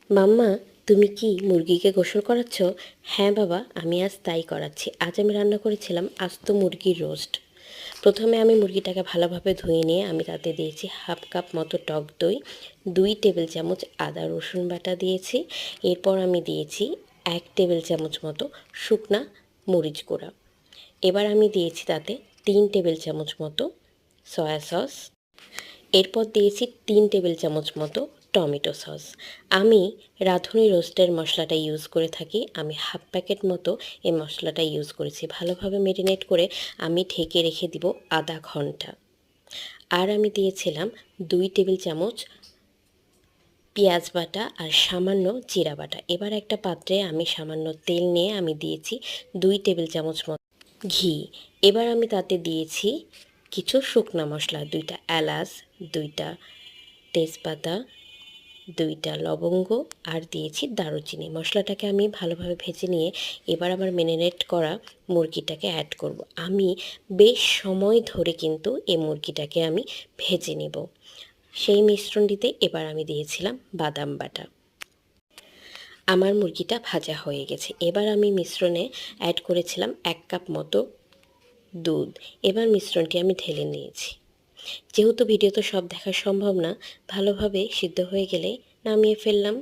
মাম্মা, তুমি কি মুরগিকে গোসল করাচ্ছ? হ্যাঁ বাবা, আমি আজ তাই করাচ্ছি। আজ আমি রান্না করেছিলাম আস্ত মুরগির রোস্ট। প্রথমে আমি মুরগিটাকে ভালোভাবে ধুয়ে নিয়ে আমি তাতে দিয়েছি হাফ কাপ মতো টক দই, 2 টেবিল চামচ আদা রসুন বাটা দিয়েছি। এরপর আমি দিয়েছি 1 টেবিল চামচ মতো শুকনা মরিচ গুঁড়া। এবার আমি দিয়েছি তাতে 3 টেবিল চামচ মতো সয়া সস। এরপর দিয়েছি 3 টেবিল চামচ মতো টমেটো সস। আমি রাঁধুনি রোস্টের মশলাটা ইউজ করে থাকি। আমি হাফ প্যাকেট মতো এই মশলাটা ইউজ করেছি। ভালোভাবে মেরিনেট করে আমি ঢেকে রেখে দিব আধা ঘন্টা। আর আমি দিয়েছিলাম 2 টেবিল চামচ পেঁয়াজ বাটা আর সামান্য জিরা বাটা। এবার একটা পাত্রে আমি সামান্য তেল নিয়ে আমি দিয়েছি 2 টেবিল চামচ মতো ঘি। এবার আমি তাতে দিয়েছি কিছু শুকনা মশলা, 2টা এলাচ, 2টা তেজপাতা, 2টা লবঙ্গ আর দিয়েছি দারুচিনি। মশলাটাকে আমি ভালোভাবে ভেজে নিয়ে এবার আমার মেরিনেট করা মুরগিটাকে অ্যাড করব। আমি বেশ সময় ধরে কিন্তু এই মুরগিটাকে আমি ভেজে নেব। সেই মিশ্রণটিতে এবার আমি দিয়েছিলাম বাদাম বাটা। আমার মুরগিটা ভাজা হয়ে গেছে। এবার আমি মিশ্রণে অ্যাড করেছিলাম 1 কাপ মতো দুধ। এবার মিশ্রণটি আমি ঢেলে নিয়েছি। যেহেতু ভিডিওতে সব দেখা সম্ভব না, ভালোভাবে সিদ্ধ হয়ে গেলে নামিয়ে ফেললাম।